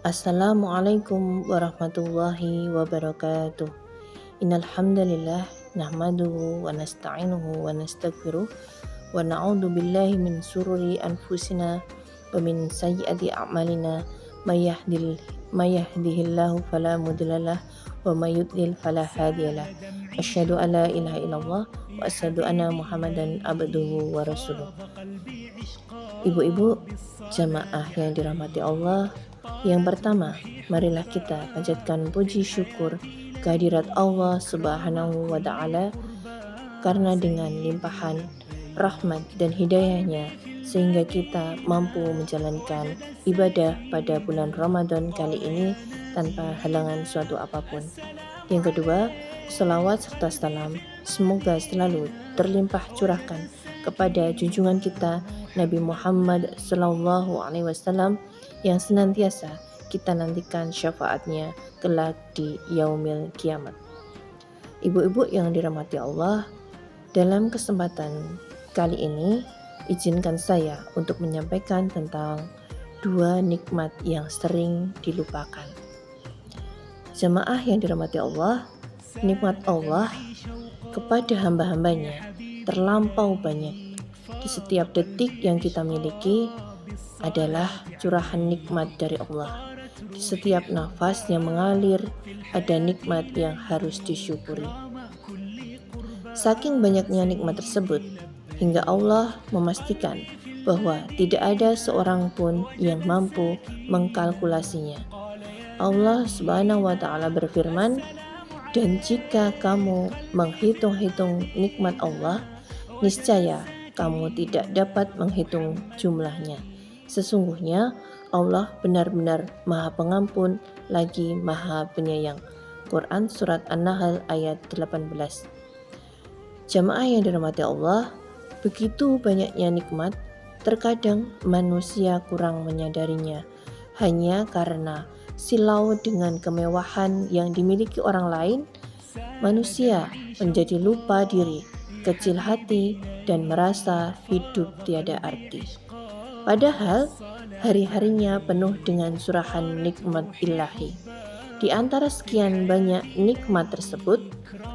Assalamualaikum warahmatullahi wabarakatuh. Innal hamdalillah nahmaduhu wa nasta'inuhu wa nastaghfiruh wa na'udzu billahi min sururi anfusina wa min sayyiati a'malina may yahdihillahu fala mudhillalah wa may yudlil fala hadiyalah. Asyhadu an la ilaha illallah wa asyhadu anna Muhammadan abduhu wa rasuluh. Ibu-ibu jamaah yang dirahmati Allah, yang pertama, marilah kita panjatkan puji syukur kehadirat Allah Subhanahu wa Ta'ala, karena dengan limpahan rahmat dan hidayahnya sehingga kita mampu menjalankan ibadah pada bulan Ramadan kali ini tanpa halangan suatu apapun. Yang kedua, selawat serta salam semoga selalu terlimpah curahkan kepada junjungan kita Nabi Muhammad SAW yang senantiasa kita nantikan syafaatnya kelak di yaumil kiamat. Ibu-ibu yang dirahmati Allah, dalam kesempatan kali ini izinkan saya untuk menyampaikan tentang dua nikmat yang sering dilupakan. Jemaah yang dirahmati Allah, nikmat Allah kepada hamba-hambanya terlampau banyak. Di setiap detik yang kita miliki adalah curahan nikmat dari Allah. Di setiap nafas yang mengalir ada nikmat yang harus disyukuri. Saking banyaknya nikmat tersebut, hingga Allah memastikan bahwa tidak ada seorang pun yang mampu mengkalkulasinya. Allah Subhanahu wa Ta'ala berfirman, "Dan jika kamu menghitung-hitung nikmat Allah, niscaya kamu tidak dapat menghitung jumlahnya. Sesungguhnya Allah benar-benar Maha Pengampun lagi Maha Penyayang." Quran Surat An-Nahl ayat 18. Jamaah yang dirahmati Allah, begitu banyaknya nikmat, terkadang manusia kurang menyadarinya hanya karena silau dengan kemewahan yang dimiliki orang lain. Manusia menjadi lupa diri, kecil hati, dan merasa hidup tiada arti. Padahal hari-harinya penuh dengan curahan nikmat ilahi. Di antara sekian banyak nikmat tersebut,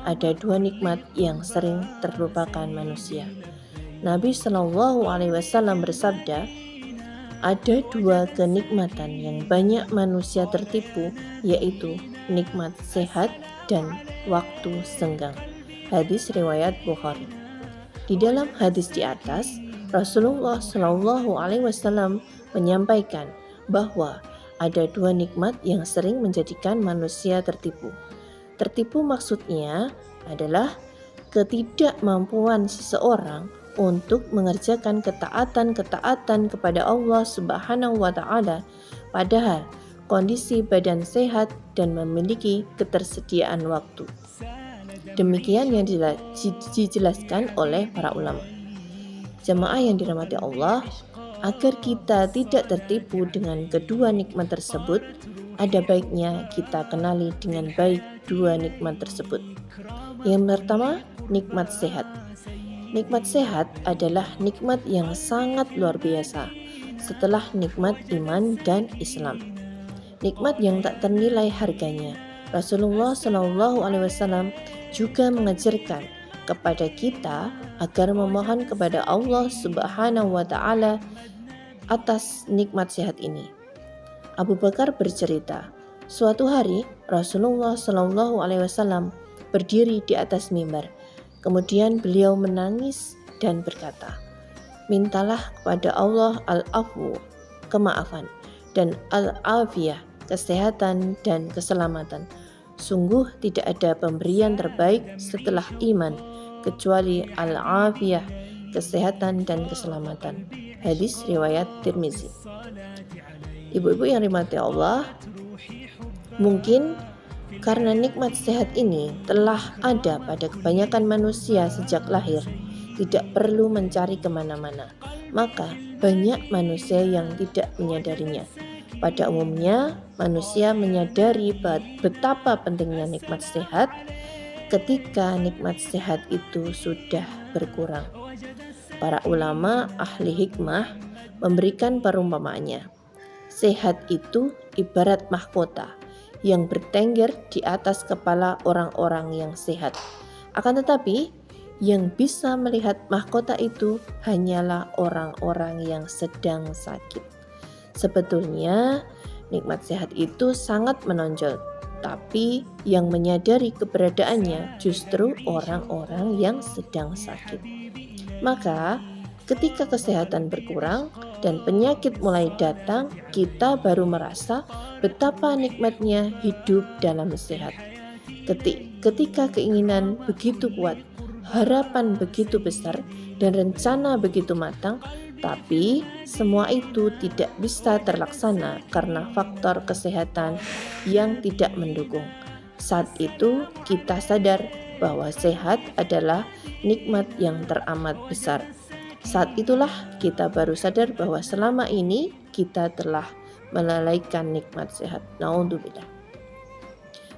ada dua nikmat yang sering terlupakan manusia. Nabi SAW bersabda, ada dua kenikmatan yang banyak manusia tertipu, yaitu nikmat sehat dan waktu senggang. Hadis riwayat Bukhari. Di dalam hadis di atas, Rasulullah SAW menyampaikan bahwa ada dua nikmat yang sering menjadikan manusia tertipu. Tertipu maksudnya adalah ketidakmampuan seseorang untuk mengerjakan ketaatan-ketaatan kepada Allah Subhanahu wa Ta'ala, padahal kondisi badan sehat dan memiliki ketersediaan waktu. Demikian yang dijelaskan oleh para ulama. Jemaah yang dirahmati Allah, agar kita tidak tertipu dengan kedua nikmat tersebut, ada baiknya kita kenali dengan baik dua nikmat tersebut. Yang pertama, nikmat sehat. Nikmat sehat adalah nikmat yang sangat luar biasa setelah nikmat iman dan Islam. Nikmat yang tak ternilai harganya. Rasulullah SAW juga mengajarkan kepada kita agar memohon kepada Allah Subhanahu wa Ta'ala atas nikmat sehat ini. Abu Bakar bercerita, suatu hari Rasulullah SAW berdiri di atas mimbar. Kemudian beliau menangis dan berkata, "Mintalah kepada Allah al-afwu, kemaafan, dan al-afiyah, kesehatan dan keselamatan. Sungguh tidak ada pemberian terbaik setelah iman kecuali al-afiyah, kesehatan dan keselamatan." Hadis riwayat Tirmizi. Ibu-ibu yang dirahmati Allah, mungkin karena nikmat sehat ini telah ada pada kebanyakan manusia sejak lahir, tidak perlu mencari kemana-mana, maka banyak manusia yang tidak menyadarinya. Pada umumnya, manusia menyadari betapa pentingnya nikmat sehat ketika nikmat sehat itu sudah berkurang. Para ulama ahli hikmah memberikan perumpamaannya. Sehat itu ibarat mahkota yang bertengger di atas kepala orang-orang yang sehat. Akan tetapi, yang bisa melihat mahkota itu hanyalah orang-orang yang sedang sakit. Sebetulnya, nikmat sehat itu sangat menonjol, tapi yang menyadari keberadaannya justru orang-orang yang sedang sakit. Maka, ketika kesehatan berkurang dan penyakit mulai datang, kita baru merasa betapa nikmatnya hidup dalam sehat. Ketika keinginan begitu kuat, harapan begitu besar, dan rencana begitu matang, tapi semua itu tidak bisa terlaksana karena faktor kesehatan yang tidak mendukung. Saat itu kita sadar bahwa sehat adalah nikmat yang teramat besar. Saat itulah kita baru sadar bahwa selama ini kita telah melalaikan nikmat sehat. Naudzubillah.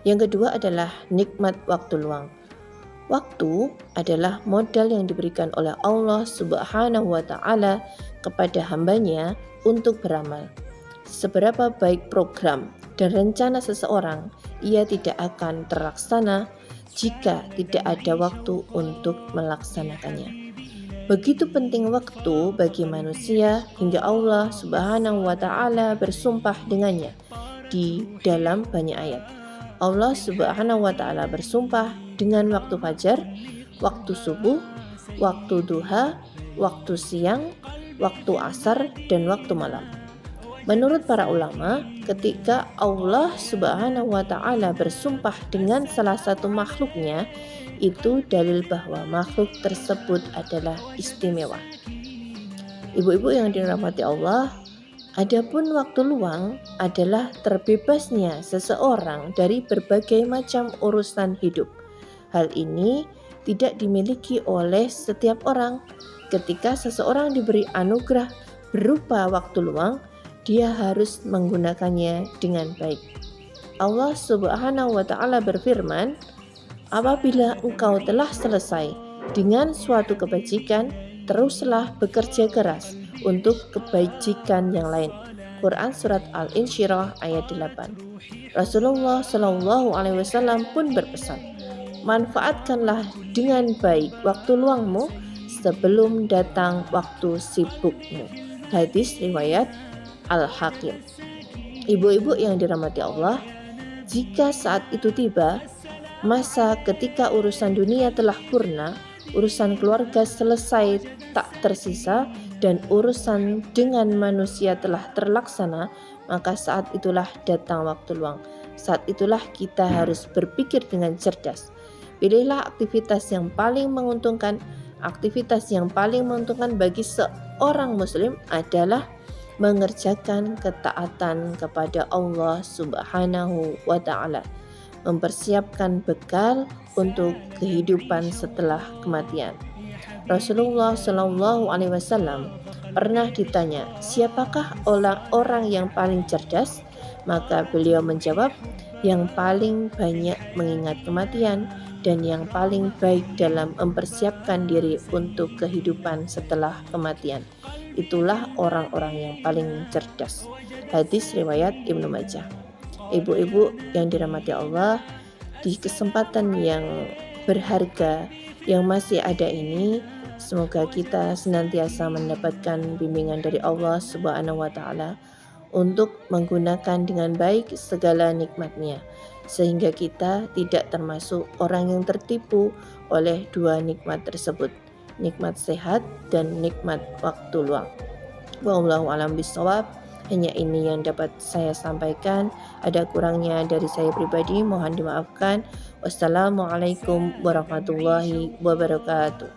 Yang kedua adalah nikmat waktu luang. Waktu adalah modal yang diberikan oleh Allah Subhanahu wa Ta'ala kepada hambanya untuk beramal. Seberapa baik program dan rencana seseorang, ia tidak akan terlaksana jika tidak ada waktu untuk melaksanakannya. Begitu penting waktu bagi manusia hingga Allah Subhanahu wa Ta'ala bersumpah dengannya di dalam banyak ayat. Allah Subhanahu wa Ta'ala bersumpah dengan waktu fajar, waktu subuh, waktu duha, waktu siang, waktu asar, dan waktu malam. Menurut para ulama, ketika Allah Subhanahu wa Ta'ala bersumpah dengan salah satu makhluknya, itu dalil bahwa makhluk tersebut adalah istimewa. Ibu-ibu yang dirahmati Allah, adapun waktu luang adalah terbebasnya seseorang dari berbagai macam urusan hidup. Hal ini tidak dimiliki oleh setiap orang. Ketika seseorang diberi anugerah berupa waktu luang, dia harus menggunakannya dengan baik. Allah Subhanahu wa Ta'ala berfirman, "Apabila engkau telah selesai dengan suatu kebajikan, teruslah bekerja keras untuk kebajikan yang lain." Quran Surat Al-Insyirah ayat 8. Rasulullah Shallallahu Alaihi Wasallam pun berpesan, manfaatkanlah dengan baik waktu luangmu sebelum datang waktu sibukmu. Hadis riwayat Al-Hakim. Ibu-ibu yang dirahmati Allah, jika saat itu tiba, masa ketika urusan dunia telah purna, urusan keluarga selesai tak tersisa, dan urusan dengan manusia telah terlaksana, maka saat itulah datang waktu luang. Saat itulah kita harus berpikir dengan cerdas. Pilihlah aktivitas yang paling menguntungkan. Aktivitas yang paling menguntungkan bagi seorang muslim adalah mengerjakan ketaatan kepada Allah Subhanahu wa Ta'ala, mempersiapkan bekal untuk kehidupan setelah kematian. Rasulullah Shallallahu Alaihi Wasallam pernah ditanya, siapakah orang yang paling cerdas? Maka beliau menjawab, yang paling banyak mengingat kematian dan yang paling baik dalam mempersiapkan diri untuk kehidupan setelah kematian. Itulah orang-orang yang paling cerdas. Hadis riwayat Ibnu Majah. Ibu-ibu yang dirahmati Allah, di kesempatan yang berharga yang masih ada ini, semoga kita senantiasa mendapatkan bimbingan dari Allah Subhanahu wa Ta'ala untuk menggunakan dengan baik segala nikmat-Nya, sehingga kita tidak termasuk orang yang tertipu oleh dua nikmat tersebut, nikmat sehat dan nikmat waktu luang. Wallahu a'lam bishawab. Hanya ini yang dapat saya sampaikan. Ada kurangnya dari saya pribadi, mohon dimaafkan. Wassalamualaikum warahmatullahi wabarakatuh.